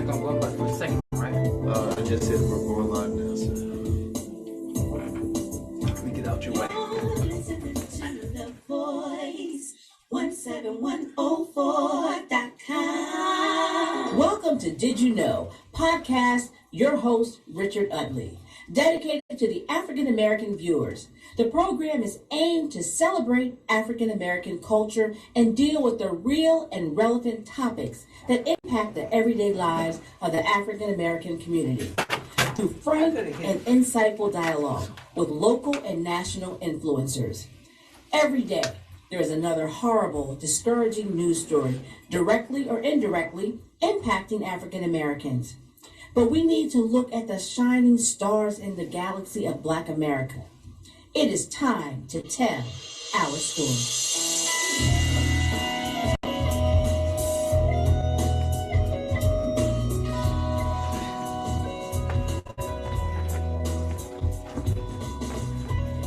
not gonna go up for a second, right? I just hit record live now, sir. Let me get out your way. Listening to the voice 17104.com. Welcome to Did You Know podcast. Your host Richard Utley, dedicated to the African American viewers. The program is aimed to celebrate African American culture and deal with the real and relevant topics that impact the everyday lives of the African American community through frank and insightful dialogue with local and national influencers. Every day, there is another horrible, discouraging news story directly or indirectly impacting African Americans. But we need to look at the shining stars in the galaxy of Black America. It is time to tell our story.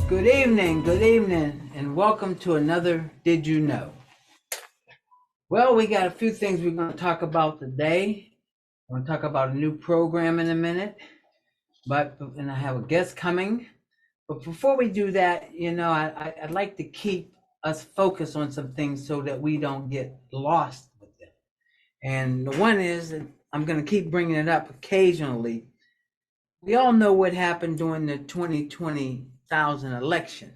Good evening, and welcome to another Did You Know? Well, we got a few things we're going to talk about today. I'm going to talk about a new program in a minute, and I have a guest coming. But before we do that, I'd like to keep us focused on some things so that we don't get lost with them. And the one is, and I'm going to keep bringing it up occasionally, we all know what happened during the 2020 election,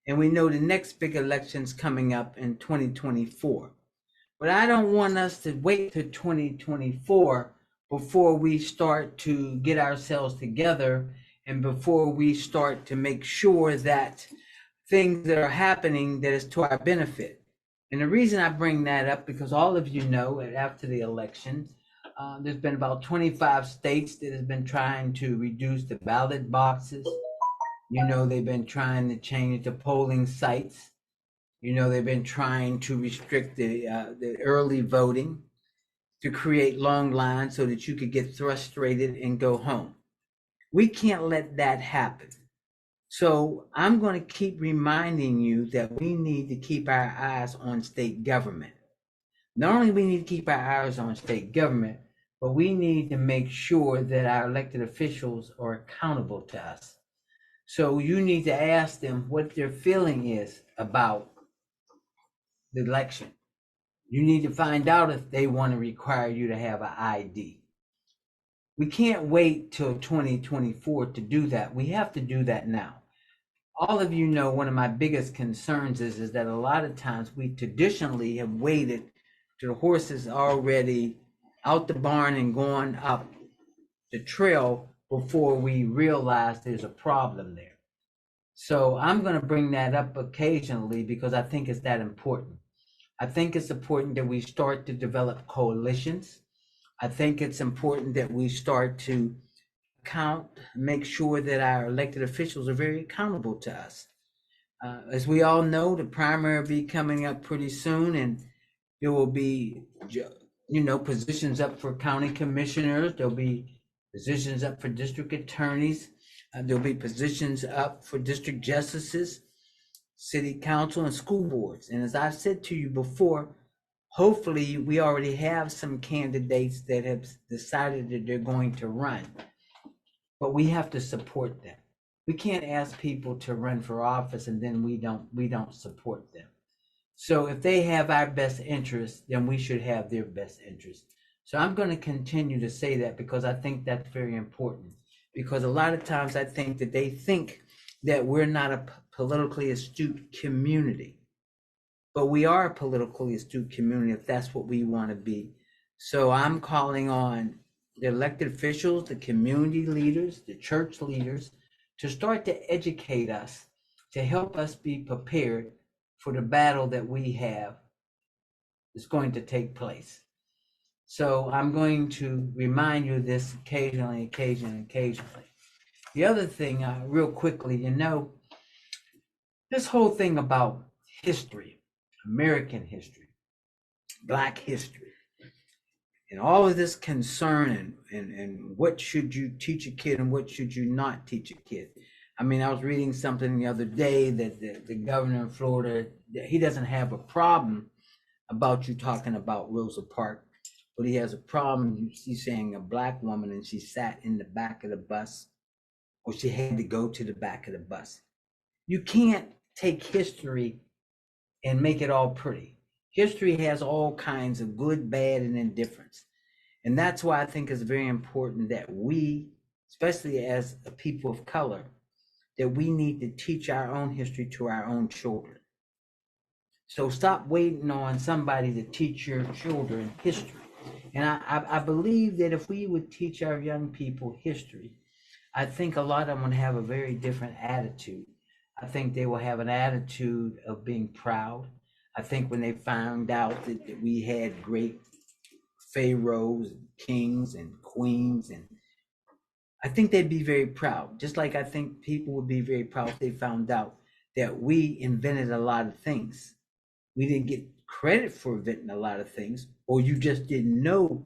and we know the next big election's coming up in 2024. But I don't want us to wait till 2024 before we start to get ourselves together and before we start to make sure that things that are happening that is to our benefit. And the reason I bring that up, because all of you know that after the election, there's been about 25 states that have been trying to reduce the ballot boxes. They've been trying to change the polling sites. They've been trying to restrict the early voting, to create long lines so that you could get frustrated and go home. We can't let that happen. So I'm going to keep reminding you that we need to keep our eyes on state government. Not only do we need to keep our eyes on state government, but we need to make sure that our elected officials are accountable to us. So you need to ask them what their feeling is about the election. You need to find out if they want to require you to have an ID. We can't wait till 2024 to do that. We have to do that now. All of you know one of my biggest concerns is that a lot of times we traditionally have waited till the horses are already out the barn and going up the trail before we realize there's a problem there. So I'm going to bring that up occasionally because I think it's that important. I think it's important that we start to develop coalitions. I think it's important that we start to make sure that our elected officials are very accountable to us. As we all know, the primary will be coming up pretty soon, and there will be, positions up for county commissioners. There'll be positions up for district attorneys. There'll be positions up for district justices, city council, and school boards. And as I've said to you before, hopefully we already have some candidates that have decided that they're going to run. But we have to support them. We can't ask people to run for office and then we don't support them. So if they have our best interest, then we should have their best interest. So I'm going to continue to say that because I think that's very important. Because a lot of times I think that they think that we're not a politically astute community. But we are a politically astute community if that's what we want to be. So I'm calling on the elected officials, the community leaders, the church leaders, to start to educate us, to help us be prepared for the battle that we have is going to take place. So I'm going to remind you of this occasionally. The other thing, real quickly, this whole thing about history, American history, Black history, and all of this concern and what should you teach a kid and what should you not teach a kid. I mean, I was reading something the other day that the governor of Florida, he doesn't have a problem about you talking about Rosa Parks, but he has a problem. He's saying a black woman and she sat in the back of the bus, or she had to go to the back of the bus. You can't take history and make it all pretty. History has all kinds of good, bad, and indifference. And that's why I think it's very important that we, especially as a people of color, that we need to teach our own history to our own children. So stop waiting on somebody to teach your children history. And I believe that if we would teach our young people history, I think a lot of them would have a very different attitude. I think they will have an attitude of being proud. I think when they found out that we had great pharaohs, and kings, and queens, and I think they'd be very proud. Just like I think people would be very proud if they found out that we invented a lot of things. We didn't get credit for inventing a lot of things, or you just didn't know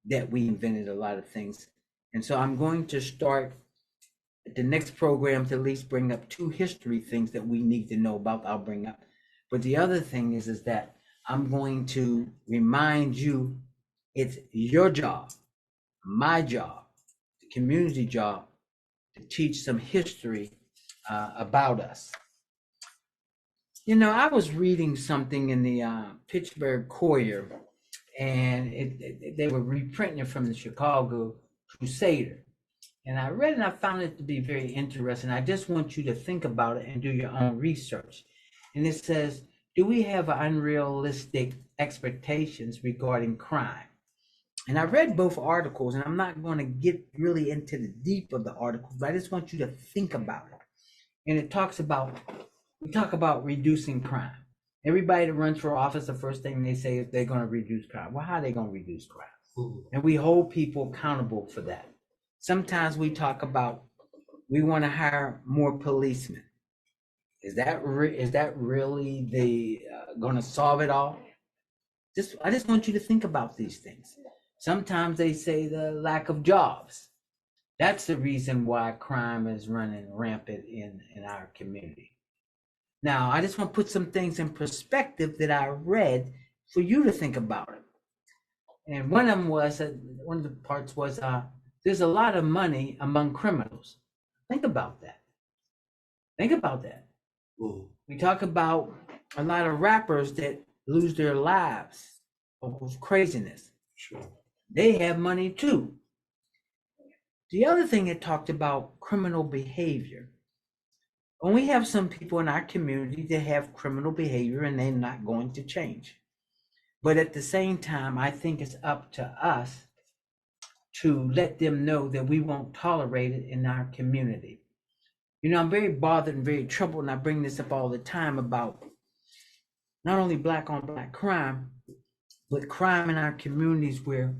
that we invented a lot of things. And so I'm going to start the next program to at least bring up 2 history things that we need to know about. I'll bring up. But the other thing is that I'm going to remind you it's your job, my job, the community job, to teach some history about us. You know, I was reading something in the Pittsburgh Courier, and they were reprinting it from the Chicago Crusader. And I read it and I found it to be very interesting. I just want you to think about it and do your own research. And it says, do we have unrealistic expectations regarding crime? And I read both articles, and I'm not going to get really into the deep of the articles, but I just want you to think about it. And it talks about, we talk about reducing crime. Everybody that runs for office, the first thing they say is they're going to reduce crime. Well, how are they going to reduce crime? And we hold people accountable for that. Sometimes we talk about we want to hire more policemen. Is that really the going to solve it all? I just want you to think about these things. Sometimes they say the lack of jobs. That's the reason why crime is running rampant in our community. Now, I just want to put some things in perspective that I read for you to think about it. And one of them was, one of the parts was, there's a lot of money among criminals. Think about that. Think about that. Ooh. We talk about a lot of rappers that lose their lives of craziness. Sure. They have money too. The other thing it talked about criminal behavior. When we have some people in our community that have criminal behavior and they're not going to change. But at the same time, I think it's up to us to let them know that we won't tolerate it in our community. You know, I'm very bothered and very troubled, and I bring this up all the time about not only black on black crime, but crime in our communities where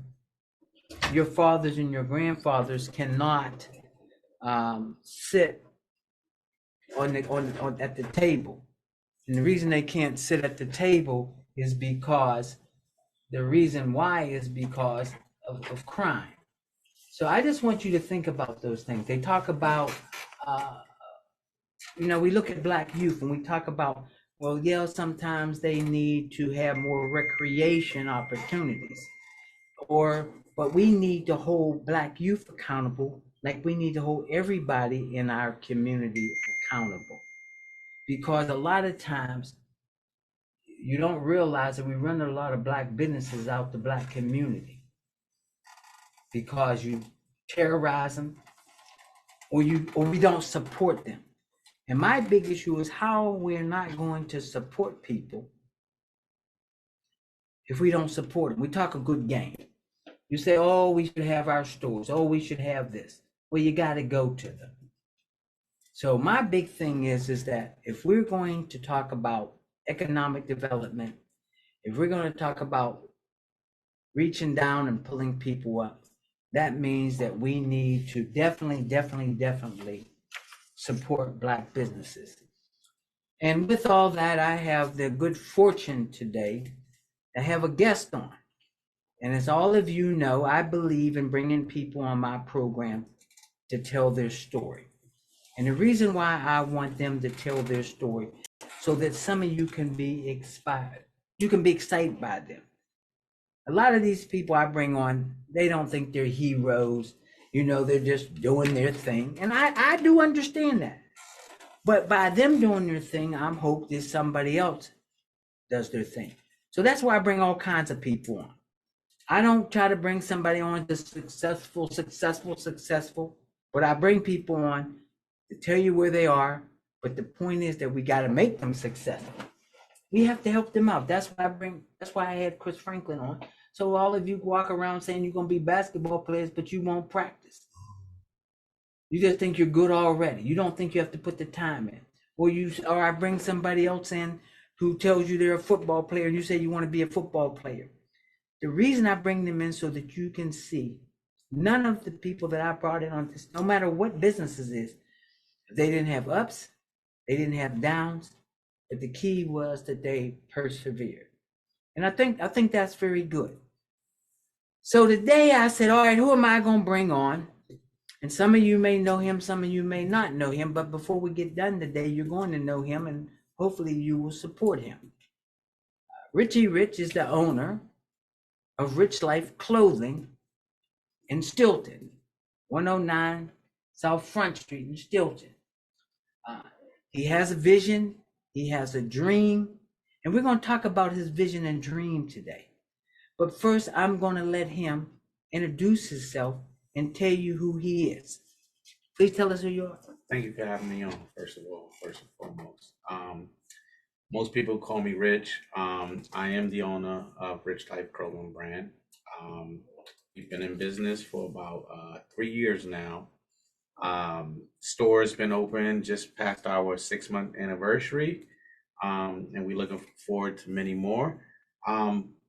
your fathers and your grandfathers cannot sit at the table. And the reason they can't sit at the table is because the reason why is because of crime. So I just want you to think about those things. They talk about, you know, we look at black youth and we talk about, well, yeah, sometimes they need to have more recreation opportunities, but we need to hold black youth accountable, like we need to hold everybody in our community accountable. Because a lot of times you don't realize that we run a lot of black businesses out the black community because you terrorize them or we don't support them. And my big issue is how we're not going to support people if we don't support them. We talk a good game. You say, oh, we should have our stores. Oh, we should have this. Well, you got to go to them. So my big thing is that if we're going to talk about economic development, if we're going to talk about reaching down and pulling people up, that means that we need to definitely support black businesses. And with all that, I have the good fortune today to have a guest on. And as all of you know, I believe in bringing people on my program to tell their story. And the reason why I want them to tell their story, so that some of you can be inspired. You can be excited by them. A lot of these people I bring on, they don't think they're heroes. They're just doing their thing. And I do understand that. But by them doing their thing, I'm hope that somebody else does their thing. So that's why I bring all kinds of people on. I don't try to bring somebody on that's successful, but I bring people on to tell you where they are. But the point is that we got to make them successful. We have to help them out. That's why I had Chris Franklin on. So all of you walk around saying you're going to be basketball players, but you won't practice. You just think you're good already. You don't think you have to put the time in. Or I bring somebody else in who tells you they're a football player and you say you want to be a football player. The reason I bring them in so that you can see none of the people that I brought in on this, no matter what businesses is, they didn't have ups, they didn't have downs, but the key was that they persevered. And I think that's very good. So today I said, all right, who am I going to bring on? And some of you may know him, some of you may not know him, but before we get done today, you're going to know him and hopefully you will support him. Richey Rich is the owner of Rich Life Clothing in Stilton, 109 South Front Street in Stilton. He has a vision, he has a dream, and we're going to talk about his vision and dream today. But first, I'm going to let him introduce himself and tell you who he is. Please tell us who you are. Thank you for having me on, first and foremost. Most people call me Rich. I am the owner of Rich Life Clothing brand. We've been in business for about 3 years now. Store has been open just past our 6-month anniversary, and we're looking forward to many more.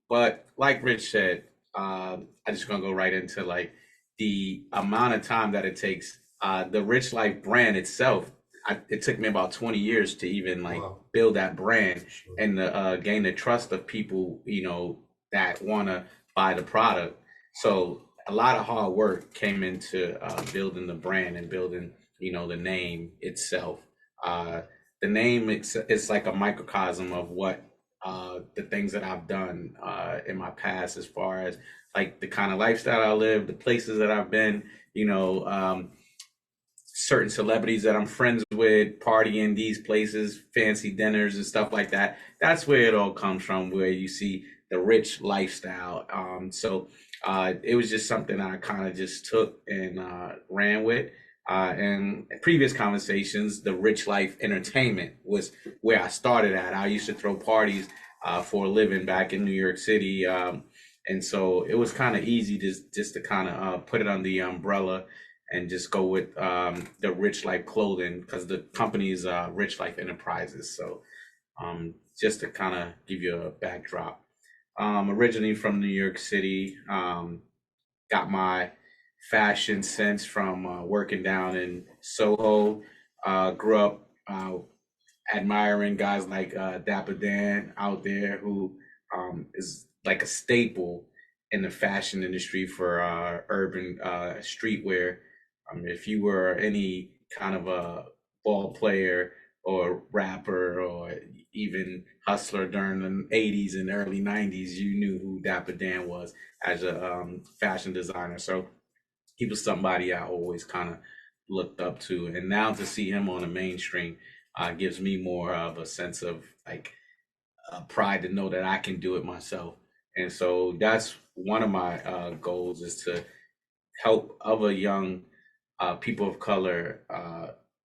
But like Rich said, I just gonna go right into like the amount of time that it takes. The Rich Life brand itself, it took me about 20 years to even build that brand and gain the trust of people, that want to buy the product. So a lot of hard work came into building the brand and building, the name itself. The name, it's like a microcosm of what the things that I've done in my past, as far as like the kind of lifestyle I live, the places that I've been, certain celebrities that I'm friends with, partying these places, fancy dinners and stuff like that. That's where it all comes from, where you see the rich lifestyle. So it was just something I kind of just took and ran with. And previous conversations, the Rich Life Entertainment was where I started at. I used to throw parties for a living back in New York City. And so it was kind of easy just to kind of put it on the umbrella and just go with the Rich Life Clothing, because the company is Rich Life Enterprises. So just to kind of give you a backdrop. Originally from New York City, got my fashion sense from working down in Soho. Grew up admiring guys like Dapper Dan out there, who is like a staple in the fashion industry for urban streetwear. If you were any kind of a ball player or rapper or even hustler during the 80s and early 90s, you knew who Dapper Dan was as a fashion designer. So he was somebody I always kind of looked up to. And now to see him on the mainstream gives me more of a sense of like pride to know that I can do it myself. And so that's one of my goals, is to help other young people of color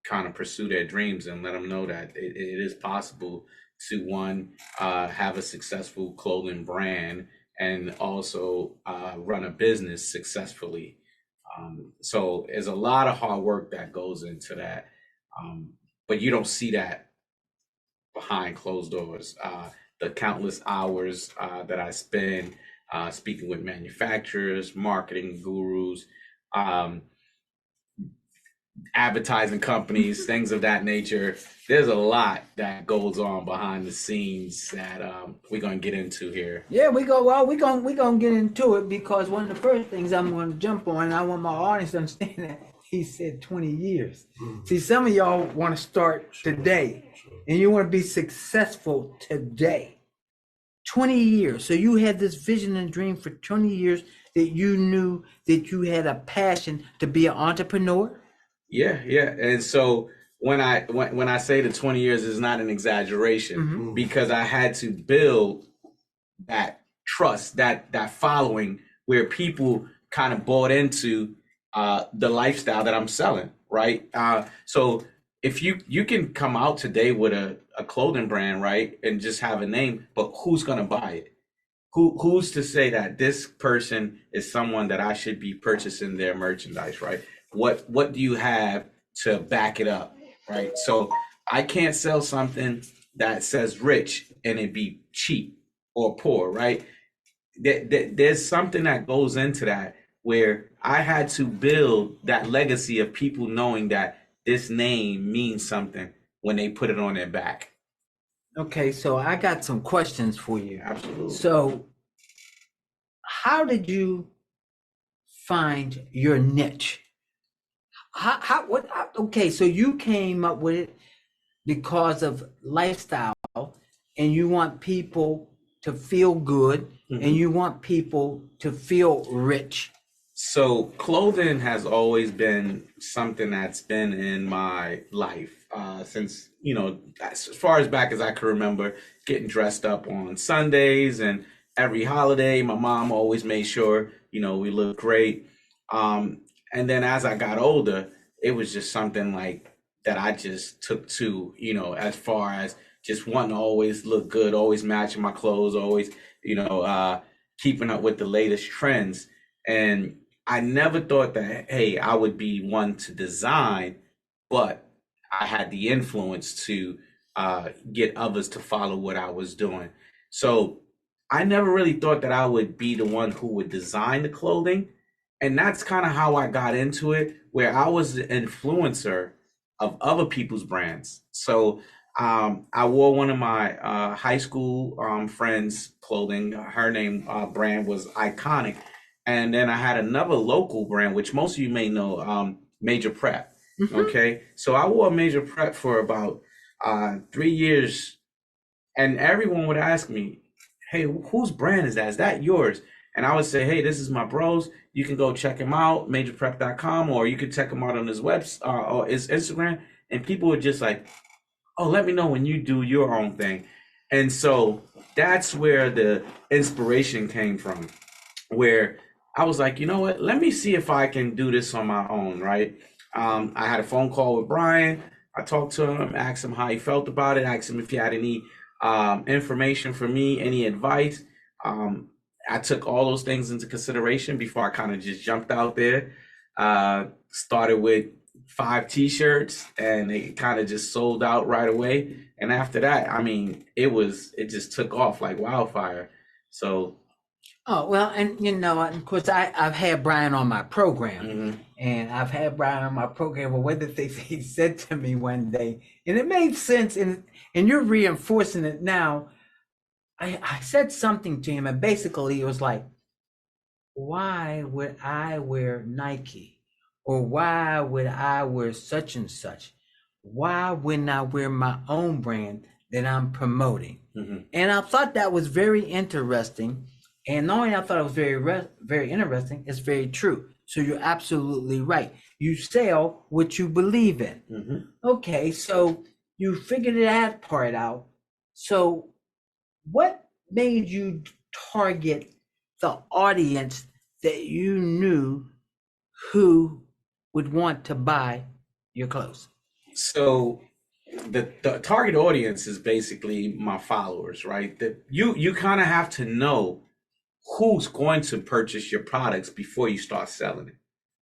kind of pursue their dreams and let them know that it is possible to, one, have a successful clothing brand and also run a business successfully. So there's a lot of hard work that goes into that, but you don't see that behind closed doors. The countless hours that I spend speaking with manufacturers, marketing gurus, advertising companies, things of that nature. There's a lot that goes on behind the scenes that we're gonna get into here. Yeah, we're gonna get into it, because one of the first things I'm gonna jump on, and I want my audience to understand that he said 20 years. See, some of y'all want to start today and you want to be successful today. 20 years. So you had this vision and dream for 20 years that you knew that you had a passion to be an entrepreneur? Yeah, yeah. And so when I say the 20 years is not an exaggeration, because I had to build that trust, that following where people kind of bought into the lifestyle that I'm selling, right? So if you can come out today with a clothing brand, right, and just have a name, but who's gonna buy it? Who's to say that this person is someone that I should be purchasing their merchandise, right? What do you have to back it up, right? So I can't sell something that says rich and it be cheap or poor, right? There's something that goes into that where I had to build that legacy of people knowing that this name means something when they put it on their back. Okay, so I got some questions for you. Absolutely. So, how did you find your niche? Okay, so you came up with it because of lifestyle, and you want people to feel good, and you want people to feel rich. So clothing has always been something that's been in my life since, as far as back as I can remember, getting dressed up on Sundays and every holiday. My mom always made sure, we looked great. And then as I got older, it was just something like that I just took to, as far as just wanting to always look good, always matching my clothes, always, keeping up with the latest trends. And I never thought that, hey, I would be one to design, but I had the influence to get others to follow what I was doing. So I never really thought that I would be the one who would design the clothing. And that's kind of how I got into it, where I was the influencer of other people's brands. So I wore one of my high school friends' clothing. Her name brand was Iconic. And then I had another local brand, which most of you may know, Major Prep. Okay. So I wore Major Prep for about 3 years. And everyone would ask me, hey, whose brand is that? Is that yours? And I would say, hey, this is my bro's. You can go check him out, majorprep.com, or you can check him out on his website or his Instagram. And people were just like, oh, let me know when you do your own thing. And so that's where the inspiration came from, where I was like, you know what? Let me see if I can do this on my own, right? I had a phone call with Brian. I talked to him, asked him how he felt about it, asked him if he had any information for me, any advice. I took all those things into consideration before I kind of just jumped out there. Started with 5 t-shirts and it kind of just sold out right away. And after that, I mean, it just took off like wildfire. So. Oh, well, and of course, I've had Brian on my program, and I've had Brian on my program. But one of the things he said to me one day, and it made sense, and you're reinforcing it now. I said something to him, and basically it was like, why would I wear Nike? Or why would I wear such and such? Why wouldn't I wear my own brand that I'm promoting? And I thought that was very interesting. And not only I thought it was very interesting, it's very true. So you're absolutely right. You sell what you believe in. Okay, so you figured that part out. So what made you target the audience that you knew who would want to buy your clothes? So the target audience is basically my followers, right? That you kind of have to know who's going to purchase your products before you start selling it,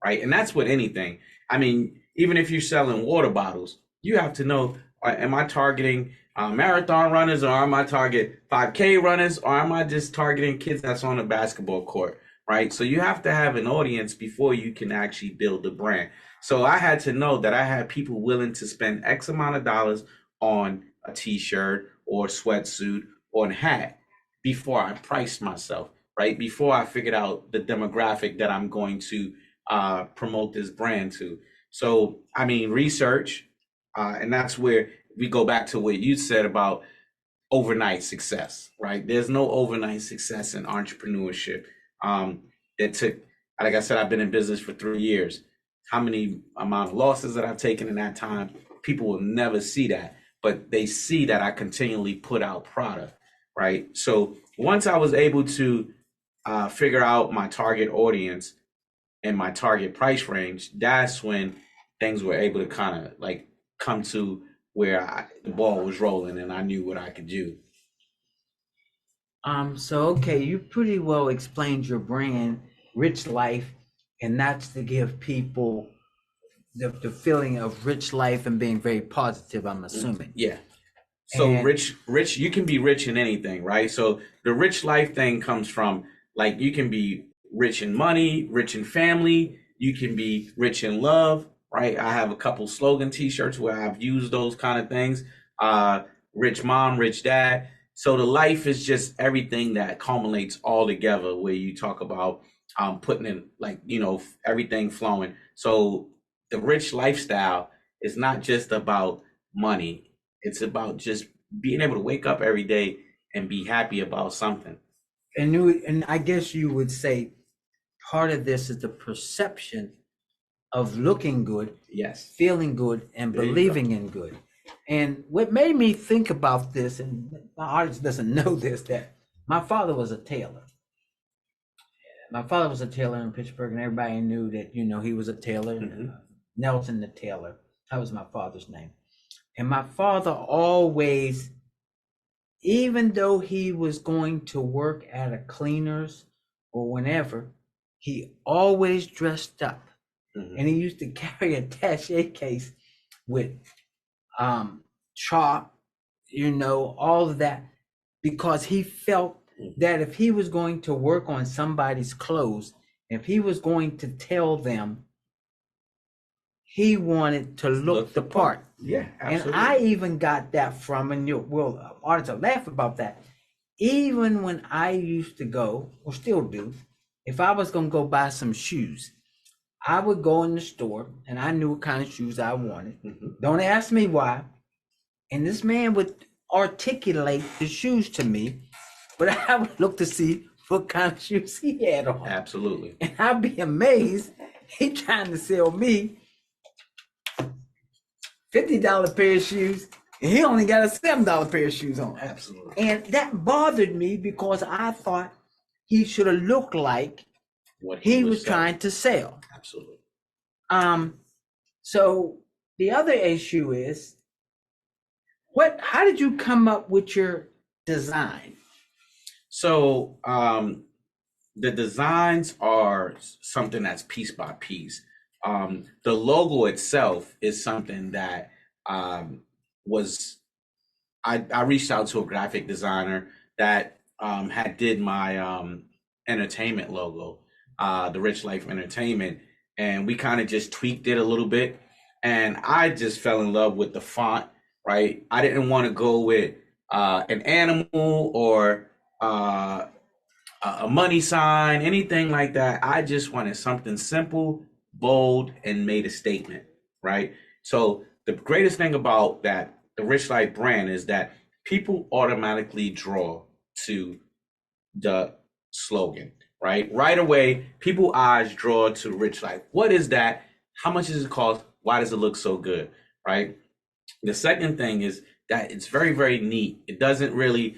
right? And that's with anything. I mean, even if you're selling water bottles, you have to know, am I targeting marathon runners, or am I target 5K runners, or am I just targeting kids that's on a basketball court, right? So you have to have an audience before you can actually build a brand. So I had to know that I had people willing to spend X amount of dollars on a t-shirt or sweatsuit or a hat before I priced myself, right? Before I figured out the demographic that I'm going to promote this brand to. So, I mean, research, and that's where we go back to what you said about overnight success, right? There's no overnight success in entrepreneurship. It took, like I said, I've been in business for 3 years. How many amount of losses that I've taken in that time? People will never see that, but they see that I continually put out product, right? So once I was able to figure out my target audience and my target price range, that's when things were able to kind of like come to where the ball was rolling and I knew what I could do. So okay, you pretty well explained your brand, Rich Life, and that's to give people the feeling of rich life and being very positive, I'm assuming. Yeah. So And- rich, you can be rich in anything, right? So the rich life thing comes from, like, you can be rich in money, rich in family, you can be rich in love, right? I have a couple slogan t-shirts where I've used those kind of things. Rich mom, rich dad. So the life is just everything that culminates all together, where you talk about putting in, like, everything flowing. So the rich lifestyle is not just about money. It's about just being able to wake up every day and be happy about something. And I guess you would say part of this is the perception of looking good, Yes. feeling good, and There you believing in good. And what made me think about this, and my audience doesn't know this, that my father was a tailor. My father was a tailor in Pittsburgh, and everybody knew that, he was a tailor. Mhm. Nelson the tailor. That was my father's name. And my father always, even though he was going to work at a cleaner's or whenever, he always dressed up. Mhm. And he used to carry a attache case with chalk, all of that, because he felt that if he was going to work on somebody's clothes, if he was going to tell them, he wanted to look the part. Yeah, absolutely. And I even got that from, and artists will laugh about that. Even when I used to go, or still do, if I was going to go buy some shoes, I would go in the store and I knew what kind of shoes I wanted. Mhm. Don't ask me why. And this man would articulate the shoes to me, but I would look to see what kind of shoes he had on. Absolutely. And I'd be amazed. He trying to sell me $50 pair of shoes, and he only got a $7 pair of shoes on. Absolutely. And that bothered me because I thought he should have looked like What he was selling. trying to sell. Absolutely. So the other issue is, how did you come up with your design? So the designs are something that's piece by piece. The logo itself is something that was, I reached out to a graphic designer that had did my entertainment logo, the Rich Life Entertainment, and we kind of just tweaked it a little bit. And I just fell in love with the font, right? I didn't want to go with an animal or a money sign, anything like that. I just wanted something simple, bold, and made a statement, right? So the greatest thing about that, the Rich Life brand, is that people automatically draw to the slogan, right? Right away, people eyes draw to Rich Life. What is that? How much does it cost? Why does it look so good, right? The second thing is that it's very, very neat. It doesn't really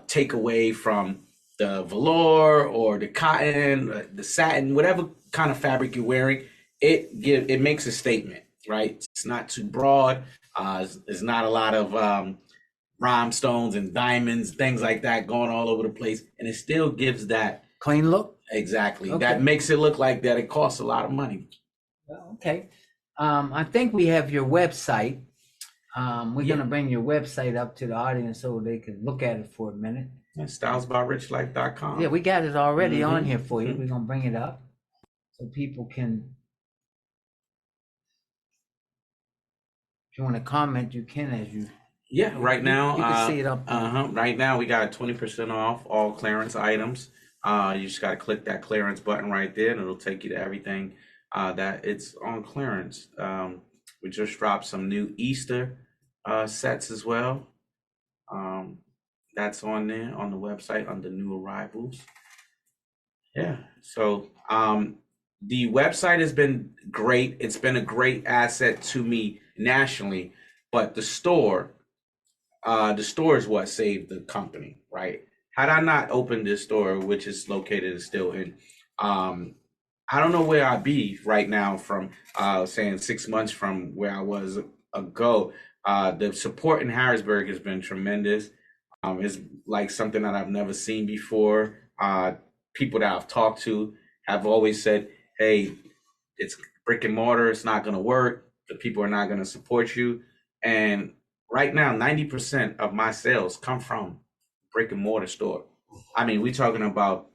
take away from the velour or the cotton, the satin, whatever kind of fabric you're wearing. It makes a statement, right? It's not too broad. There's not a lot of rhinestones and diamonds, things like that going all over the place, and it still gives that Clean look? exactly. Okay. That makes it look like that it costs a lot of money. Okay. I think we have your website. We're Yeah. going to bring your website up to the audience so they can look at it for a minute. Stylesbyrichlife.com. Yeah, we got it already on Mhm. here for you. Mhm. We're going to bring it up so people can, if you want to comment, you can as you. Yeah, right now You can see it up there. Right now we got 20% off all clearance items. You just got to click that clearance button right there, and it'll take you to everything that it's on clearance. We just dropped some new Easter sets as well. That's on there on the website under new arrivals. Yeah. So the website has been great. It's been a great asset to me nationally, but the store is what saved the company, right? Had I not opened this store, which is located in Stilton, I don't know where I'd be right now from saying 6 months from where I was ago. The support in Harrisburg has been tremendous. It's like something that I've never seen before. People that I've talked to have always said, hey, it's brick and mortar, it's not going to work. The people are not going to support you. And right now, 90% of my sales come from brick and mortar store. I mean, we're talking about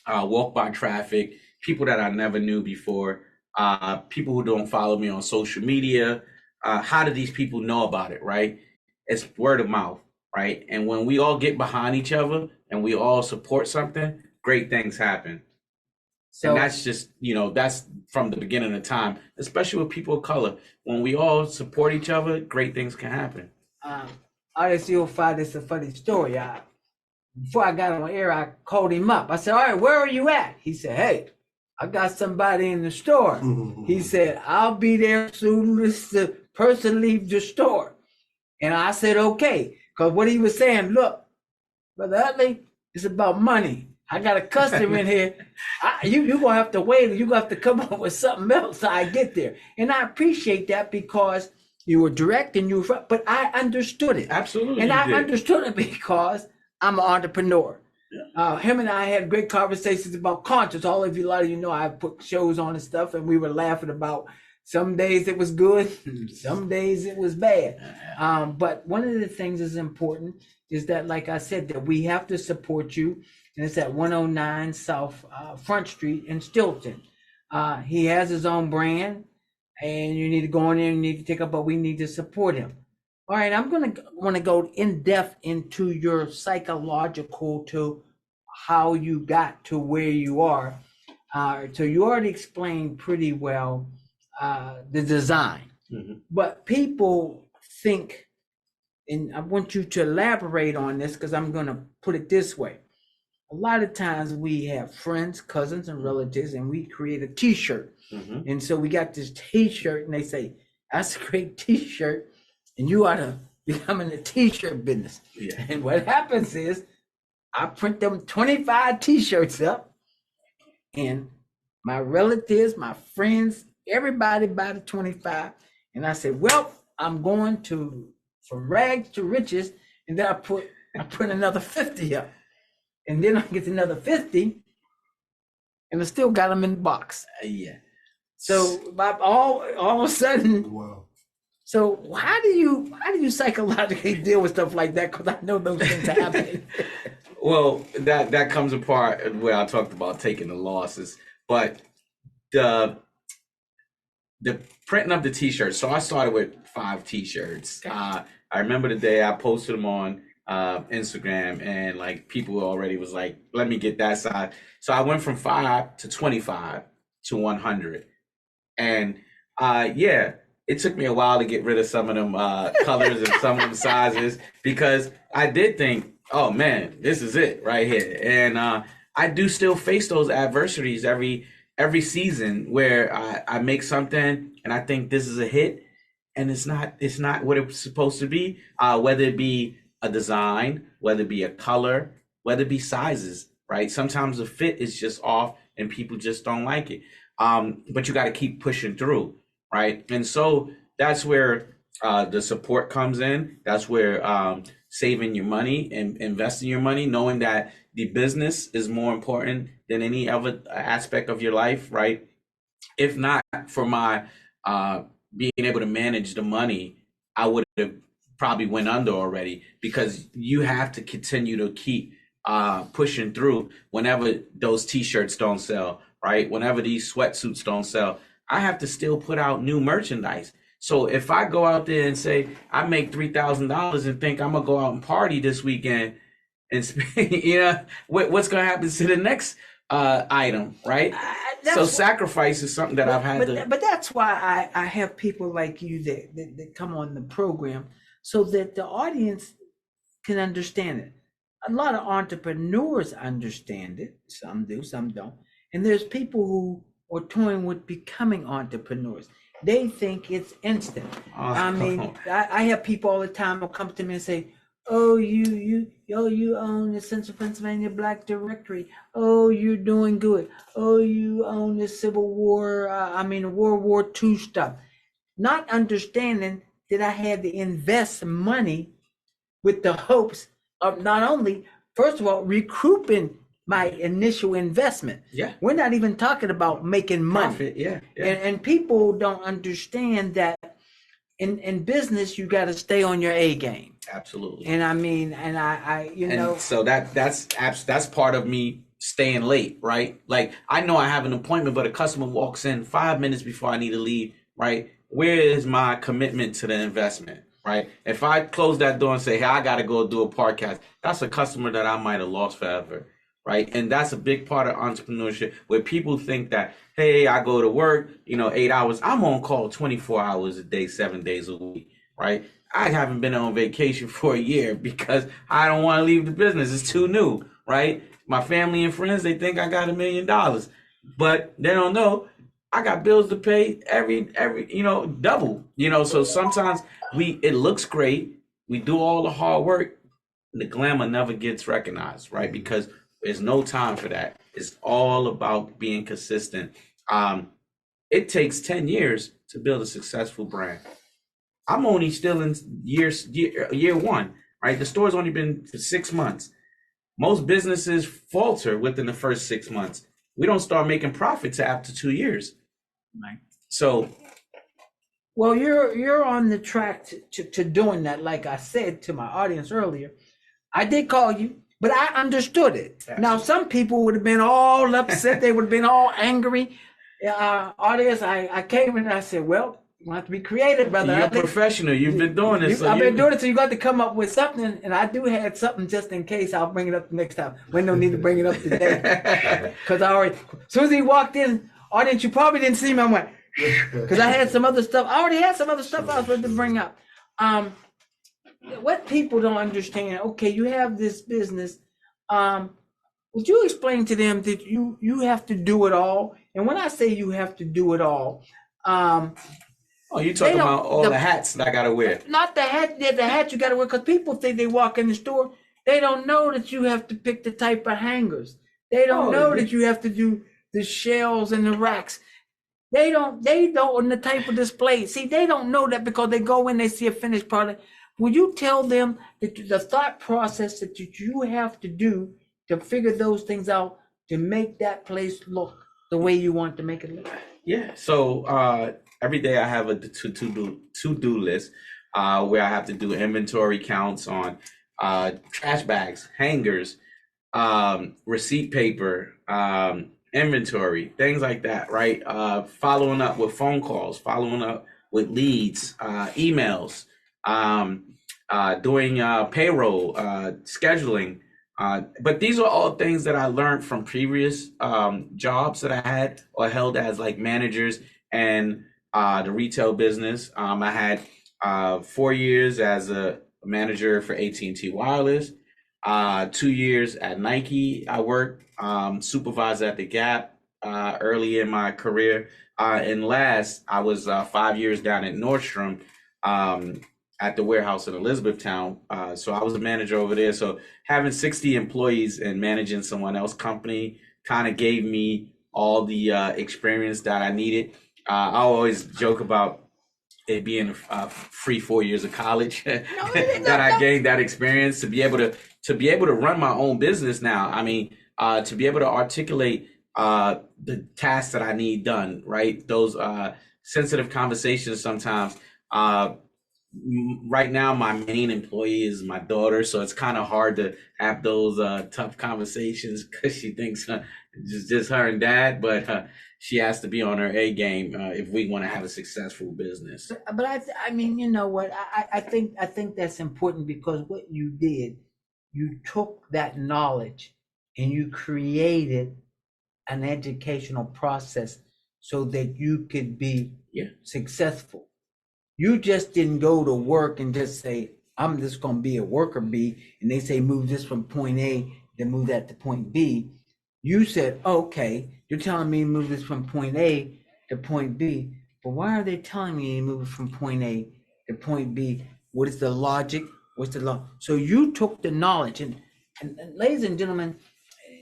walk by traffic, people that I never knew before, people who don't follow me on social media. How do these people know about it, right? It's word of mouth, right? And when we all get behind each other and we all support something, great things happen. So, and that's just, that's from the beginning of time, especially with people of color. When we all support each other, great things can happen. You'll find this a funny story. Before I got on air, I called him up. I said, all right, where are you at? He said, hey, I got somebody in the store. He said, I'll be there soon as the person leaves the store. And I said, okay. Because what he was saying, look, Brother Utley, it's about money. I got a customer in here. You're going to have to wait. You're going to have to come up with something else till I get there. And I appreciate that because you were direct and but I understood it. Absolutely. And I understood it because I'm an entrepreneur. Yeah. Him and I had great conversations about conscience. A lot of you know I put shows on and stuff, and we were laughing about some days it was good, some days it was bad. But one of the things that's important is that, like I said, that we have to support you. And it's at 109 South Front Street in Stilton. He has his own brand, and you need to go in there and you need to take up, but we need to support him. All right, I'm want to go in depth into your psychological to how you got to where you are. So you already explained pretty well the design, but people think, and I want you to elaborate on this because I'm going to put it this way. A lot of times we have friends, cousins, and relatives, and we create a T-shirt. And so we got this T-shirt, and they say, that's a great T-shirt, and you ought to become in the T-shirt business. Yeah. And what happens is I print them 25 T-shirts up, and my relatives, my friends, everybody buy the 25. And I said, well, I'm going from rags to riches, and then I print another 50 up. And then I get another 50, and I still got them in the box. Yeah. So all of a sudden, wow. So how do you psychologically deal with stuff like that? Because I know those things happen. Well, that comes apart where I talked about taking the losses, but the printing of the T-shirts. So I started with 5 T-shirts. Okay. I remember the day I posted them on Instagram, and like people already was like, let me get that side. So I went from 5 to 25 to 100, and it took me a while to get rid of some of them colors and some of them sizes, because I did think, oh man, this is it right here. And I do still face those adversities every season where I make something and I think this is a hit, and it's not what it's supposed to be, whether it be a design, whether it be a color, whether it be sizes, right? Sometimes the fit is just off and people just don't like it. But you got to keep pushing through, right? And so that's where the support comes in. That's where saving your money and investing your money, knowing that the business is more important than any other aspect of your life, right? If not for my being able to manage the money, I would have probably went under already, because you have to continue to keep pushing through whenever those T-shirts don't sell, right? Whenever these sweatsuits don't sell, I have to still put out new merchandise. So if I go out there and say I make $3,000 and think I'm gonna go out and party this weekend, and what's gonna happen to the next item, right? So sacrifice is something that I've had to. But that's why I have people like you that come on the program, so that the audience can understand it. A lot of entrepreneurs understand it. Some do, some don't. And there's people who are toying with becoming entrepreneurs. They think it's instant. I mean, I have people all the time who come to me and say, "Oh, you own the Central Pennsylvania Black Directory. Oh, you're doing good. Oh, you own the Civil War. World War II stuff." Not understanding that I had to invest money with the hopes of not only, first of all, recouping my initial investment. Yeah. We're not even talking about making money. Profit, yeah. And people don't understand that in business, you got to stay on your A game. Absolutely. And I so that's part of me staying late, right? Like, I know I have an appointment, but a customer walks in 5 minutes before I need to leave, right? Where is my commitment to the investment, right? If I close that door and say, "Hey, I got to go do a podcast," that's a customer that I might have lost forever, right? And that's a big part of entrepreneurship, where people think that, "Hey, I go to work, 8 hours. I'm on call 24 hours a day, 7 days a week," right? I haven't been on vacation for a year because I don't want to leave the business. It's too new, right? My family and friends, they think I got $1 million, but they don't know I got bills to pay every double, so sometimes it looks great. We do all the hard work. The glamour never gets recognized, right? Because there's no time for that. It's all about being consistent. It takes 10 years to build a successful brand. I'm only still in year one, right? The store's only been for 6 months. Most businesses falter within the first 6 months. We don't start making profits after 2 years. Right. So, well, you're on the track to doing that. Like I said to my audience earlier, I did call you, but I understood it. Absolutely. Now, some people would have been all upset. They would have been all angry. Audience, I came in and I said, "Well, you have to be creative, brother. You're a professional. You've been doing this. I've been doing it, so you got to come up with something." And I do have something just in case. I'll bring it up the next time. We don't need to bring it up today because as soon as he walked in, audience, you probably didn't see me. I went because I had some other stuff. I already had some other stuff I was supposed to bring up. What people don't understand. Okay, you have this business. Would you explain to them that you have to do it all? And when I say you have to do it all, you're talking about all the hats that I gotta wear. Not the hat. The hat you gotta wear, because people think they walk in the store. They don't know that you have to pick the type of hangers. They don't know that you have to do the shelves and the racks. They don't on the type of display. See, they don't know that because they go in, they see a finished product. Will you tell them that the thought process that you have to do to figure those things out to make that place look the way you want to make it look? Yeah. So every day I have a to-do list where I have to do inventory counts on trash bags, hangers, receipt paper, inventory, things like that, right? Following up with phone calls, following up with leads, emails, doing payroll, scheduling. But these are all things that I learned from previous jobs that I had or held as like managers and the retail business. I had 4 years as a manager for AT&T Wireless. 2 years at Nike, I worked, supervisor at the Gap early in my career. And last, I was 5 years down at Nordstrom at the warehouse in Elizabethtown. So I was a manager over there. So having 60 employees and managing someone else's company kind of gave me all the experience that I needed. I always joke about it being a free 4 years of college that I gained that experience to be able to run my own business now. I mean, to be able to articulate the tasks that I need done, right? Those sensitive conversations sometimes. Right now, my main employee is my daughter, so it's kind of hard to have those tough conversations because she thinks it's just her and dad, but she has to be on her A game if we want to have a successful business. But I mean, you know what? I think that's important because what you did, you took that knowledge and you created an educational process so that you could be successful. You just didn't go to work and just say, I'm just going to be a worker bee, and they say move this from point A, then move that to point B. You said, okay, you're telling me to move this from point A to point B, but why are they telling me to move it from point A to point B? What is the logic? What's the law? So you took the knowledge, and ladies and gentlemen,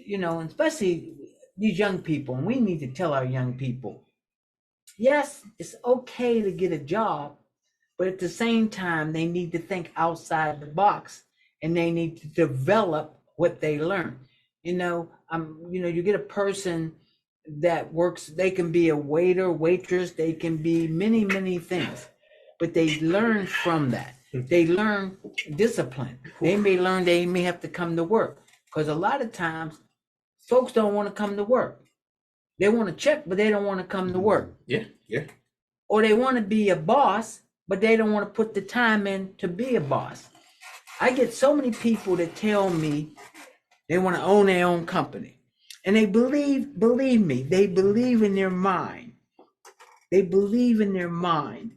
you know, especially these young people, and we need to tell our young people, yes, it's okay to get a job, but at the same time, they need to think outside the box, and they need to develop what they learn. You know, you get a person that works, they can be a waiter, waitress, they can be many, many things, but they learn from that. They learn discipline. They may have to come to work, because a lot of times folks don't want to come to work. They want to check, but they don't want to come to work. Yeah. Or they want to be a boss, but they don't want to put the time in to be a boss. I get so many people that tell me they want to own their own company. And they believe me, they believe in their mind. They believe in their mind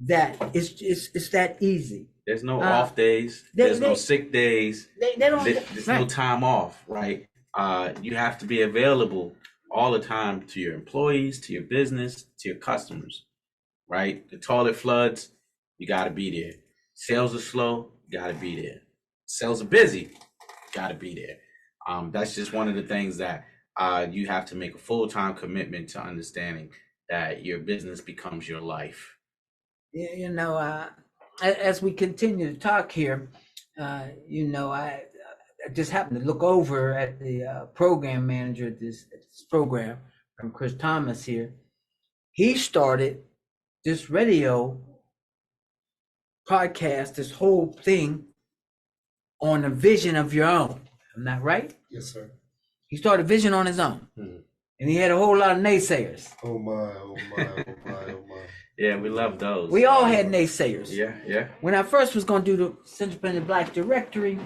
that it's that easy. There's no off days. There's no sick days. They don't. There's no time off, right? You have to be available all the time to your employees, to your business, to your customers, right? The toilet floods, you got to be there. Sales are slow, you got to be there. Sales are busy, got to be there. That's just one of the things that you have to make a full-time commitment to understanding that your business becomes your life. Yeah, you know, as we continue to talk here, you know, I just happened to look over at the program manager at this program from Chris Thomas here. He started this radio podcast, this whole thing on a vision of your own. Am I right? Yes, sir. He started a vision on his own. And he had a whole lot of naysayers. Oh my, oh my, oh my, oh my. Yeah, we love those. We all had naysayers. Yeah. When I first was going to do the Central Penn Black Directory,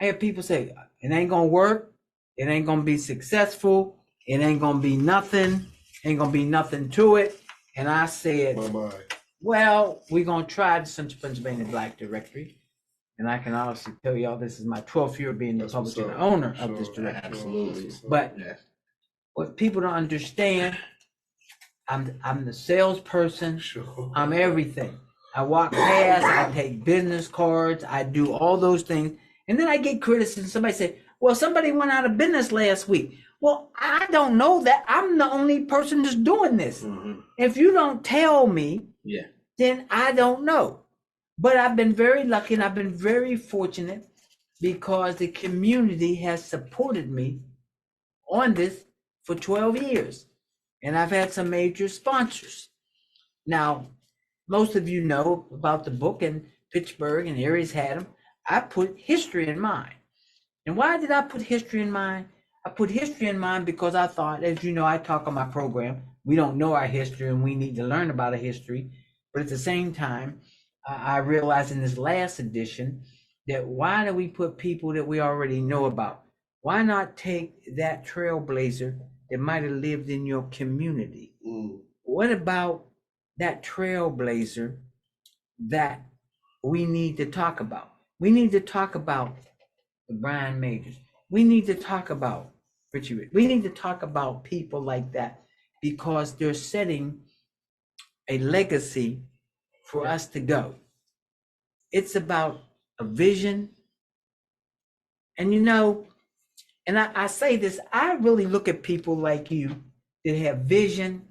I had people say, it ain't going to work. It ain't going to be successful. It ain't going to be nothing. Ain't going to be nothing to it. And I said, well, we're going to try the Central Pennsylvania Black Directory. And I can honestly tell y'all, this is my 12th year being the publisher and owner of this directory. Absolutely. But what people don't understand, I'm the salesperson. I'm everything. I walk past, I take business cards, I do all those things. And then I get criticism. Somebody say, well, somebody went out of business last week. Well, I don't know that. I'm the only person that's doing this. If you don't tell me, then I don't know. But I've been very lucky, and I've been very fortunate, because the community has supported me on this for 12 years. And I've had some major sponsors. Now, most of you know about the book, and Pittsburgh and Aries had them. I put history in mind. And why did I put history in mind? I put history in mind because I thought, as you know, I talk on my program, we don't know our history and we need to learn about our history. But at the same time, I realized in this last edition that why do we put people that we already know about? Why not take that trailblazer that might have lived in your community? What about that trailblazer that we need to talk about? We need to talk about the Brian Majors. We need to talk about Richey. We need to talk about people like that, because they're setting a legacy for us to go. It's about a vision. And you know, and I say this, I really look at people like you that have vision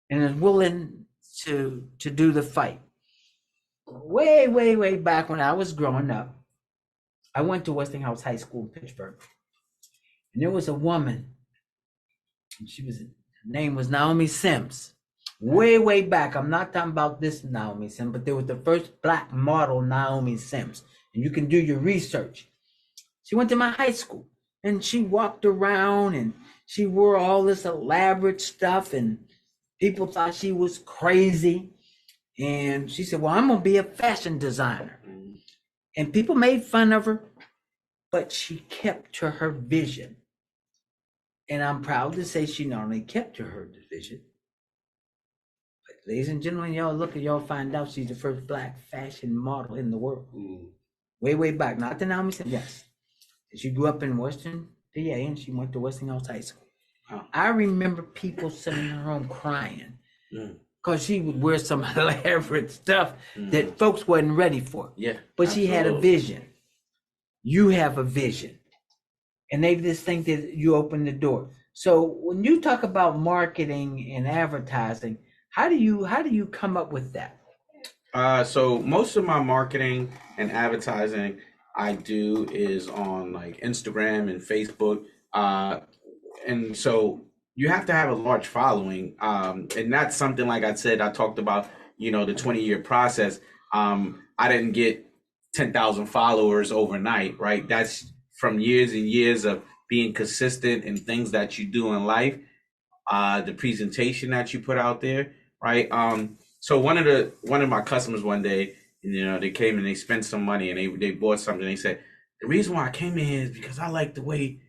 and is willing to do the fight. Way back when I was growing up, I went to Westinghouse High School in Pittsburgh. And there was a woman, and her name was Naomi Sims. Way back, I'm not talking about this Naomi Sims, but there was the first black model Naomi Sims. And you can do your research. She went to my high school, and she walked around, and she wore all this elaborate stuff, and people thought she was crazy. And she said, well, I'm going to be a fashion designer. And people made fun of her, but she kept to her vision. And I'm proud to say she not only kept to her vision, but Ladies and gentlemen, y'all look at y'all find out she's the first black fashion model in the world. Way back. Not the Naomi Sanders. Yes. She grew up in Western PA and she went to Westinghouse High School. Oh. I remember people sitting in her home crying because she would wear some elaborate stuff that folks wasn't ready for. Yeah. But she had a vision. You have a vision. And they just think that you open the door. So when you talk about marketing and advertising, how do you come up with that? So most of my marketing and advertising I do is on like Instagram and Facebook. And so you have to have a large following. And that's something, like I said, I talked about, the 20-year process. I didn't get 10,000 followers overnight, right? That's from years and years of being consistent in things that you do in life, the presentation that you put out there, right? So one of my customers one day, they came and they spent some money and they bought something. They said, the reason why I came in here is because I like the way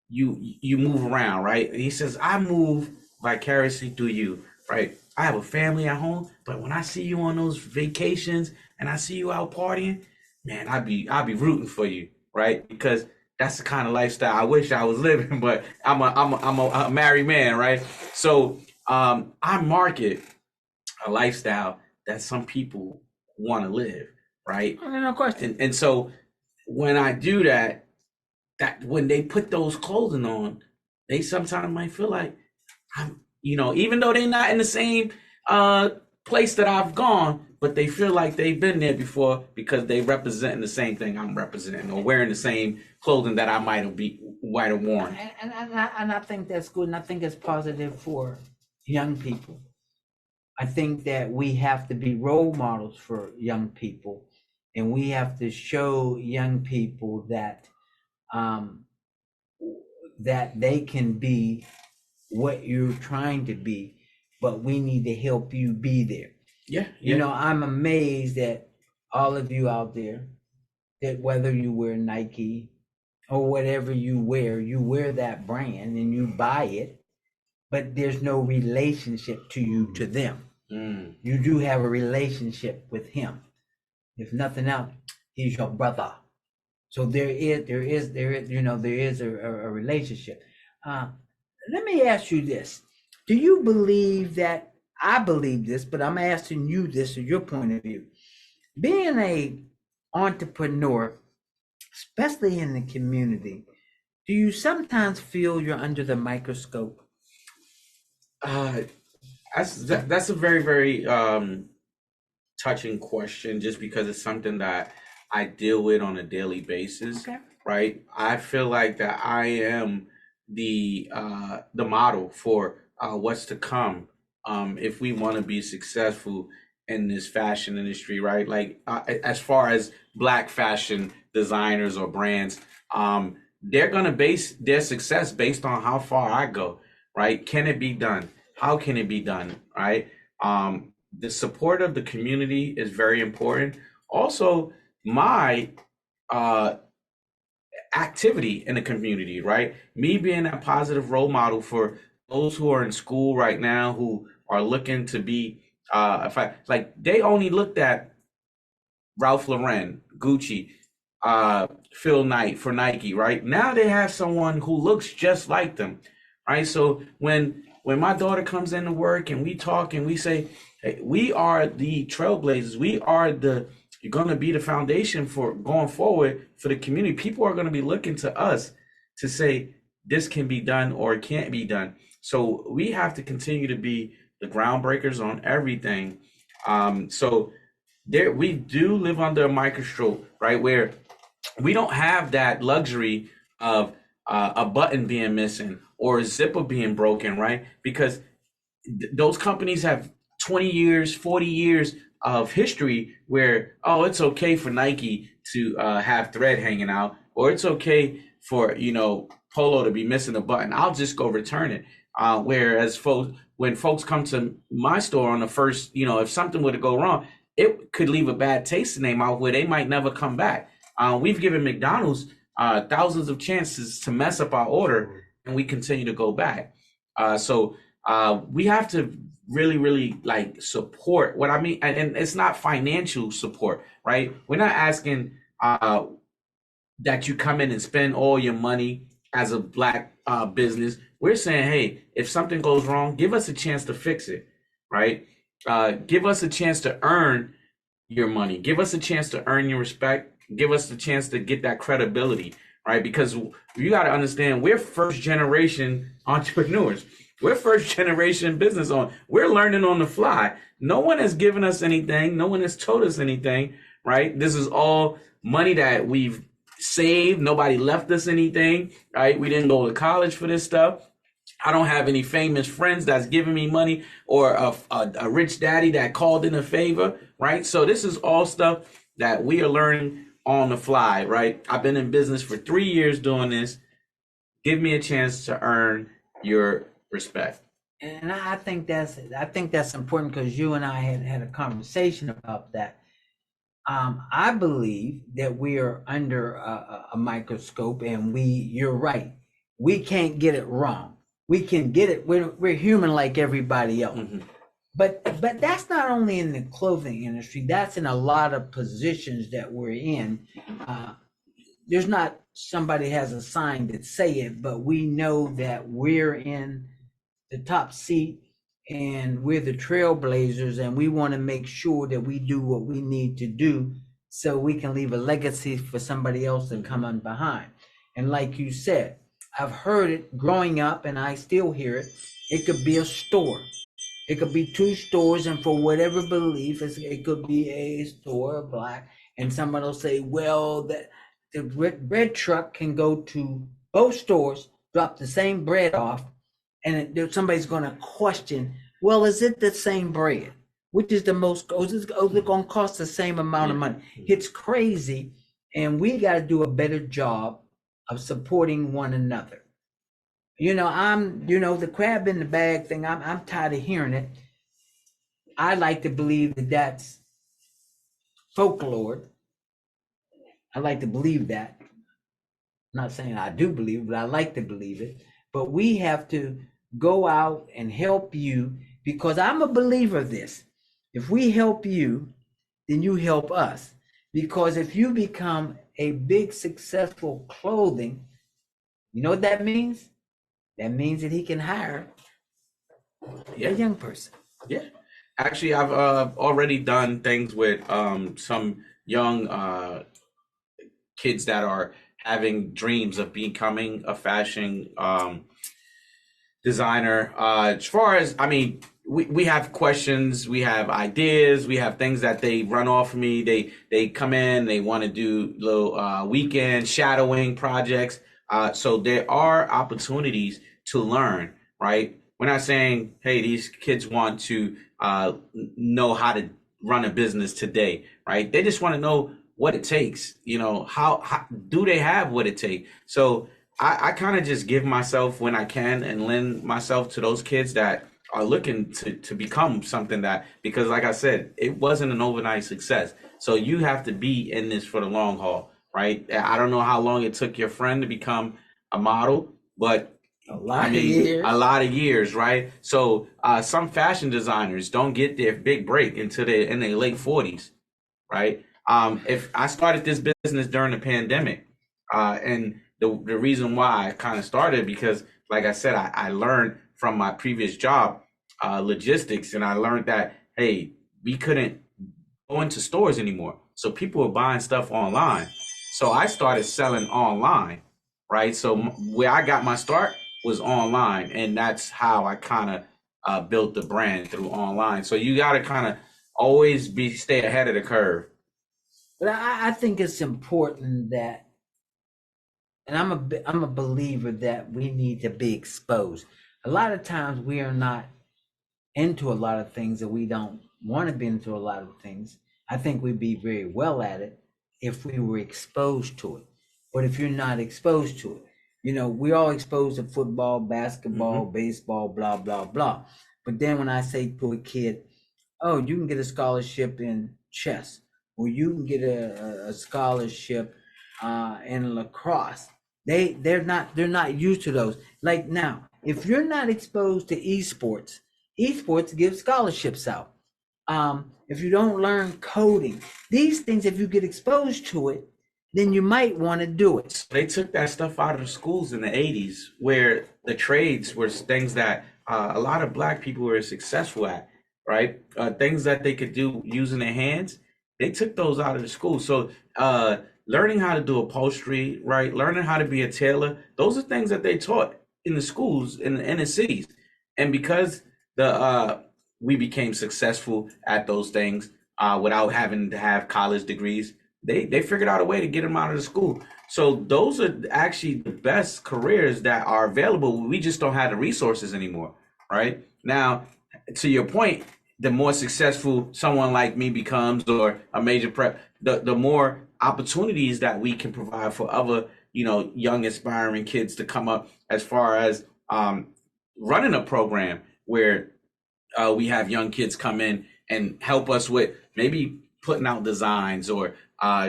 you move around, right? And he says, I move vicariously through you, right? I have a family at home, but when I see you on those vacations and I see you out partying, man, I'd be rooting for you, right? Because that's the kind of lifestyle I wish I was living, but I'm a married man, right? So I market a lifestyle that some people want to live, right? No question. And so when I do that when they put those clothing on, they sometimes might feel like I'm, even though they're not in the same place that I've gone, but they feel like they've been there before because they representing the same thing I'm representing or wearing the same clothing that I might have worn. And I think that's good, and I think it's positive for young people. I think that we have to be role models for young people, and we have to show young people that that they can be what you're trying to be, but we need to help you be there. Yeah. I'm amazed that all of you out there, that whether you wear Nike or whatever you wear that brand and you buy it, but there's no relationship to them. You do have a relationship with him. If nothing else, he's your brother. So there is a relationship. Let me ask you this. Do you believe that, I believe this, but I'm asking you this from your point of view. Being a entrepreneur, especially in the community, do you sometimes feel you're under the microscope? That's a very, very touching question, just because it's something that I deal with on a daily basis. Okay. Right? I feel like that I am the model for what's to come if we want to be successful in this fashion industry, right? Like as far as Black fashion designers or brands, they're gonna base their success based on how far I go, right? Can it be done? How can it be done, right? The support of the community is very important. Also, my activity in the community, right? Me being that positive role model for those who are in school right now who are looking to be, they only looked at Ralph Lauren, Gucci, Phil Knight for Nike, right? Now they have someone who looks just like them, right? So when my daughter comes into work and we talk and we say, hey, we are the trailblazers, you're going to be the foundation for going forward for the community. People are going to be looking to us to say this can be done or it can't be done. So we have to continue to be the groundbreakers on everything. So we do live under a microscope, right, where we don't have that luxury of a button being missing or a zipper being broken, right? Because those companies have 20 years, 40 years of history where, it's okay for Nike to have thread hanging out, or it's okay for, Polo to be missing a button. I'll just go return it. Whereas when folks come to my store on the first, if something were to go wrong, it could leave a bad taste in their mouth where they might never come back. We've given McDonald's thousands of chances to mess up our order, and we continue to go back. So we have to really like support what I mean, and it's not financial support, right? We're not asking that you come in and spend all your money as a black business. We're saying, hey, if something goes wrong, give us a chance to fix it, right? Give us a chance to earn your money. Give us a chance to earn your respect. Give us the chance to get that credibility, right? Because you got to understand, we're first generation entrepreneurs. We're first generation business owners. We're learning on the fly. No one has given us anything. No one has told us anything, right? This is all money that we've saved. Nobody left us anything, right? We didn't go to college for this stuff. I don't have any famous friends that's giving me money or a rich daddy that called in a favor, right? So this is all stuff that we are learning on the fly, right? I've been in business for 3 years doing this. Give me a chance to earn your respect. And I think that's important, because you and I had a conversation about that. I believe that we are under a microscope, and you're right. We can't get it wrong. We can get it. We're human like everybody else. Mhm. But that's not only in the clothing industry. That's in a lot of positions that we're in. There's not somebody has a sign that say it, but we know that we're in the top seat, and we're the trailblazers, and we want to make sure that we do what we need to do so we can leave a legacy for somebody else to come on behind. And like you said, I've heard it growing up, and I still hear it. It could be a store. It could be two stores, and for whatever belief, it could be a store, black, and somebody will say, well, the bread truck can go to both stores, drop the same bread off, and somebody's going to question, well, is it the same bread? Which is the most, is it going to cost the same amount of money? It's crazy, and we got to do a better job of supporting one another. The crab in the bag thing, I'm tired of hearing it. I like to believe that that's folklore. I like to believe that. I'm not saying I do believe it, but I like to believe it. But we have to go out and help you, because I'm a believer of this. If we help you, then you help us. Because if you become a big successful clothing, you know what that means? That means that he can hire a young person. Yeah. Actually, I've already done things with some young kids that are having dreams of becoming a fashion designer. As far as, I mean, we have questions, we have ideas, we have things that they run off of me. They come in, they want to do little weekend shadowing projects. So there are opportunities to learn, right? We're not saying, hey, these kids want to know how to run a business today, right? They just want to know what it takes. How do they have what it takes? So I kind of just give myself when I can and lend myself to those kids that are looking to become something that, because like I said, it wasn't an overnight success. So you have to be in this for the long haul, right? I don't know how long it took your friend to become a model, but a lot of years, right? So some fashion designers don't get their big break until they're in their late 40s, right? If I started this business during the pandemic, and the reason why I kind of started, because like I said, I learned from my previous job, logistics, and I learned that, hey, we couldn't go into stores anymore. So people were buying stuff online. So I started selling online, right? So where I got my start was online, and that's how I kind of built the brand, through online. So you got to kind of always stay ahead of the curve. But I think it's important that, and I'm a believer that we need to be exposed. A lot of times we are not into a lot of things, that we don't want to be into a lot of things. I think we'd be very well at it if we were exposed to it. But if you're not exposed to it, we're all exposed to football, basketball, baseball, blah, blah, blah. But then when I say to a kid, oh, you can get a scholarship in chess, or you can get a scholarship in lacrosse. They're not used to those. Like now, if you're not exposed to esports, esports gives scholarships out. If you don't learn coding, these things, if you get exposed to it, then you might want to do it. They took that stuff out of the schools in the 80s, where the trades were things that a lot of Black people were successful at, right? Things that they could do using their hands. They took those out of the school. So learning how to do upholstery, right? Learning how to be a tailor, those are things that they taught in the schools in the inner cities. And because we became successful at those things without having to have college degrees, they figured out a way to get them out of the school. So those are actually the best careers that are available. We just don't have the resources anymore, right? Now, to your point, the more successful someone like me becomes, or a major prep, the more opportunities that we can provide for other, young aspiring kids to come up, as far as running a program where we have young kids come in and help us with maybe putting out designs, or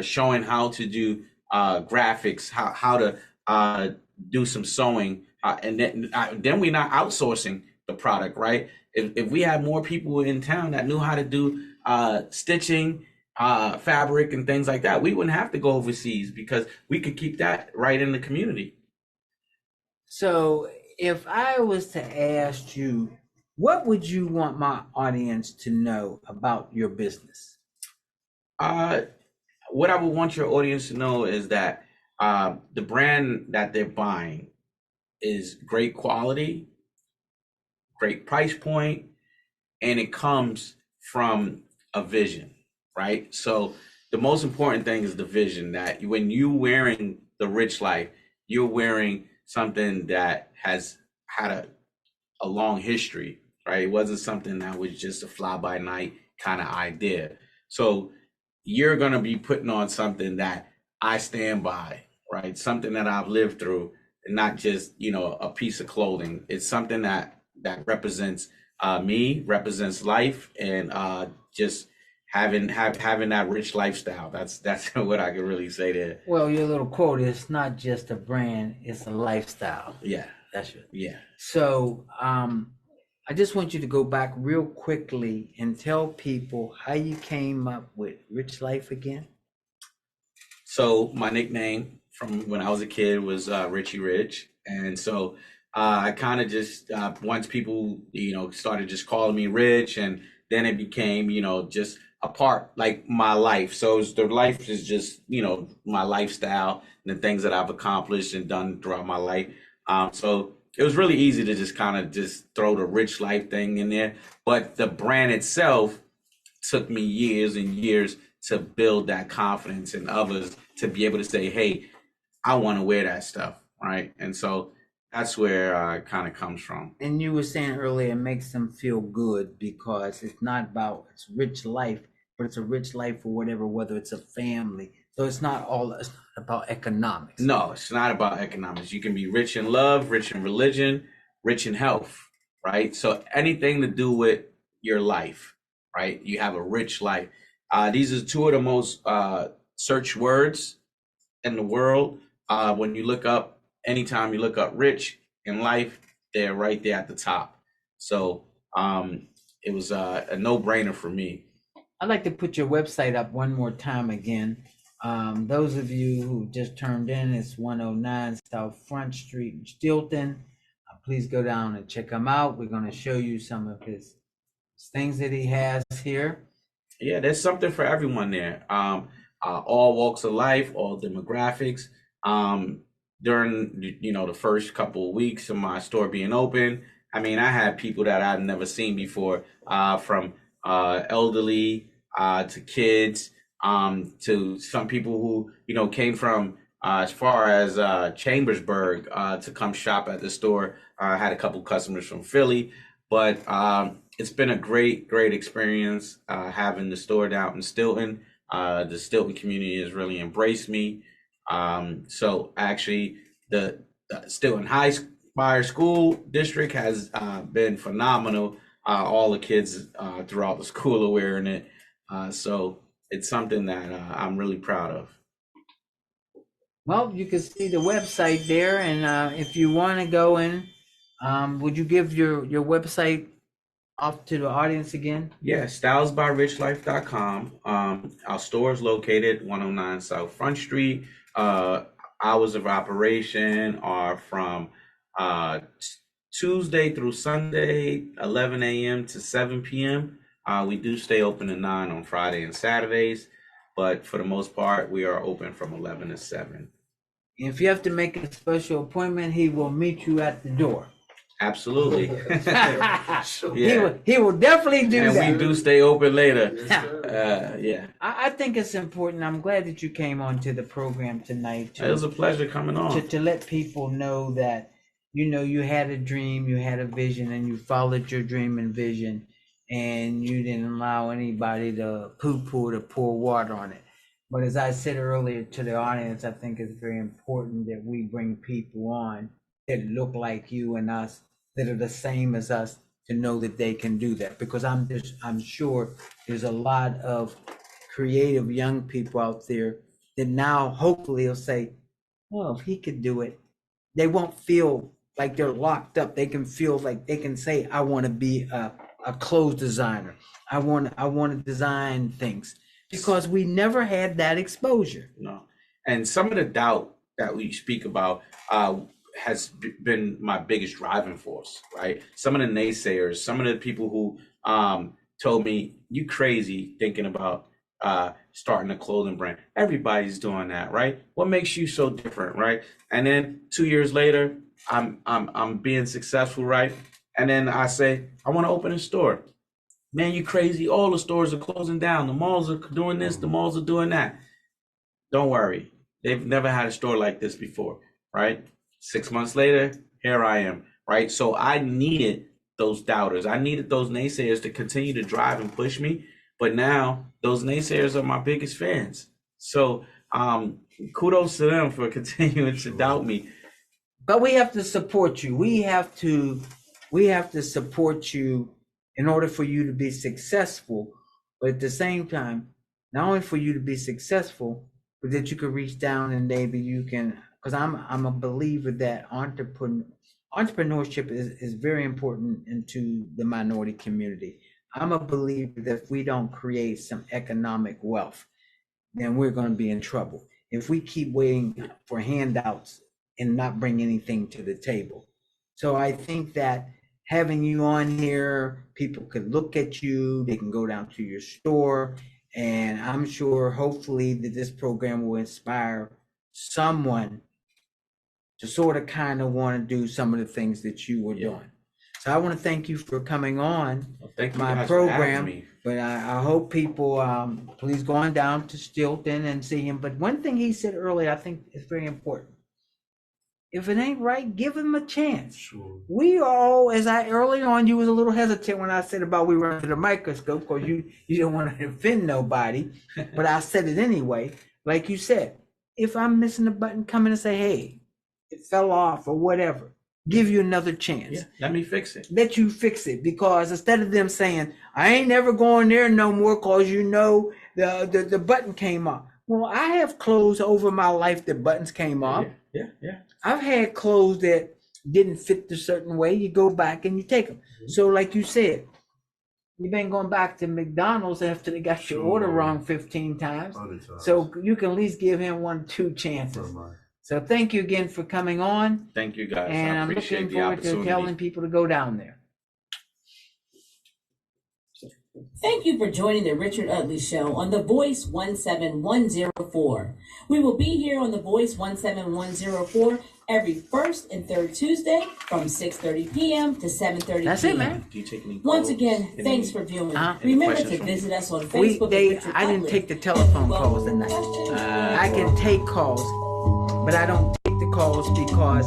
showing how to do graphics, how to do some sewing, and then we're not outsourcing the product, right? If we had more people in town that knew how to do stitching, fabric, and things like that, we wouldn't have to go overseas, because we could keep that right in the community. So if I was to ask you, what would you want my audience to know about your business? What I would want your audience to know is that the brand that they're buying is great quality, great price point, and it comes from a vision, right? So the most important thing is the vision, that when you wearing the Rich Life, you're wearing something that has had a long history, right? It wasn't something that was just a fly by night kind of idea. So you're going to be putting on something that I stand by, right? Something that I've lived through, and not just, a piece of clothing. It's something that represents me, represents life, and just having that rich lifestyle. That's what I can really say there. Well, your little quote is not just a brand, it's a lifestyle. Yeah. That's it. Yeah. So I just want you to go back real quickly and tell people how you came up with Rich Life again. So my nickname from when I was a kid was Richey Rich. And so I kind of just, once people, started just calling me Rich, and then it became, just a part, like my life. So the life is just, my lifestyle and the things that I've accomplished and done throughout my life. So it was really easy to just kind of just throw the Rich Life thing in there. But the brand itself took me years and years to build that confidence in others to be able to say, hey, I want to wear that stuff, right? And so that's where it kind of comes from. And you were saying earlier, it makes them feel good, because it's not about it's rich life, but it's a rich life for whether it's a family. So it's not about economics. No, it's not about economics. You can be rich in love, rich in religion, rich in health, right? So anything to do with your life, right? You have a rich life. These are two of the most searched words in the world. When you look up, anytime you look up rich in life, they're right there at the top. So it was a no-brainer for me. I'd like to put your website up one more time again. Those of you who just turned in, it's 109 South Front Street in Stilton. Please go down and check him out. We're going to show you some of his things that he has here. Yeah, there's something for everyone there. All walks of life, all demographics. During the first couple of weeks of my store being open, I mean, I had people that I've never seen before, from elderly to kids, to some people who came from as far as Chambersburg to come shop at the store. I had a couple customers from Philly, but it's been a great experience having the store down in Stilton. The Stilton community has really embraced me. So actually, the Stilton High Spire School District has been phenomenal. All the kids throughout the school are wearing it. So it's something that I'm really proud of. Well, you can see the website there, and if you want to go in Would you give your website off to the audience again? Yeah, stylesbyrichllife.com. Our store is located 109 South Front Street. Hours of operation are from Tuesday through Sunday, 11 a.m. to 7 p.m. We do stay open at 9 on Friday and Saturdays, but for the most part, we are open from 11 to 7. If you have to make a special appointment, he will meet you at the door. Absolutely. He will definitely do that. And we do stay open later. Yes, I think it's important. I'm glad that you came on to the program tonight. It was a pleasure coming on. To let people know that, you had a dream, you had a vision, and you followed your dream and vision, and you didn't allow anybody to poo-poo to pour water on it. But as I said earlier to the audience, I think it's very important that we bring people on that look like you and us, that are the same as us, to know that they can do that. Because I'm sure there's a lot of creative young people out there that now hopefully will say, well, if he could do it, they won't feel like they're locked up. They can feel like they can say, I want to be a clothes designer. I want to design things, because we never had that exposure. No. And some of the doubt that we speak about has been my biggest driving force, right? Some of the naysayers, some of the people who told me, you crazy thinking about starting a clothing brand. Everybody's doing that, right? What makes you so different, right? And then 2 years later, I'm being successful, right? And then I say, I want to open a store. Man, you crazy. All the stores are closing down. The malls are doing this, the malls are doing that. Don't worry. They've never had a store like this before, right? 6 months later, here I am, right? So I needed those doubters. I needed those naysayers to continue to drive and push me. But now those naysayers are my biggest fans. So kudos to them for continuing to doubt me. But we have to support you. We have to support you in order for you to be successful. But at the same time, not only for you to be successful, but that you can reach down and maybe you can, because I'm a believer that entrepreneurship is very important into the minority community. I'm a believer that if we don't create some economic wealth, then we're going to be in trouble. If we keep waiting for handouts and not bring anything to the table. So I think that having you on here, people could look at you, they can go down to your store, and I'm sure hopefully that this program will inspire someone to sort of kind of want to do some of the things that you were doing. So I want to thank you for coming on my program. But I hope people please go on down to Stilton and see him. But one thing he said earlier, I think is very important. If it ain't right, give him a chance. sure. We all, as I earlier on, you was a little hesitant when I said about we were under the microscope because you didn't want to offend nobody, but I said it anyway. Like you said, if I'm missing a button, come in and say, hey, it fell off or whatever. Give you another chance. Yeah, let me fix it. Let you fix it, because instead of them saying, I ain't never going there no more because the button came off. Well, I have clothes over my life that buttons came off. Yeah. I've had clothes that didn't fit the certain way. You go back and you take them. Mm-hmm. So like you said, you've been going back to McDonald's after they got your order wrong 15 times. So you can at least give him 1 or 2 chances. So thank you again for coming on. Thank you, guys. And I'm looking forward to telling people to go down there. Thank you for joining the Richard Utley Show on The Voice 17104. We will be here on The Voice 17104 every first and third Tuesday from 6:30 p.m. to 7:30 p.m. That's it, man. Do you take any Once calls? again, thanks for viewing. Any Remember questions to from me? visit us on Facebook. I didn't take the telephone calls tonight. I can take calls, but I don't take the calls because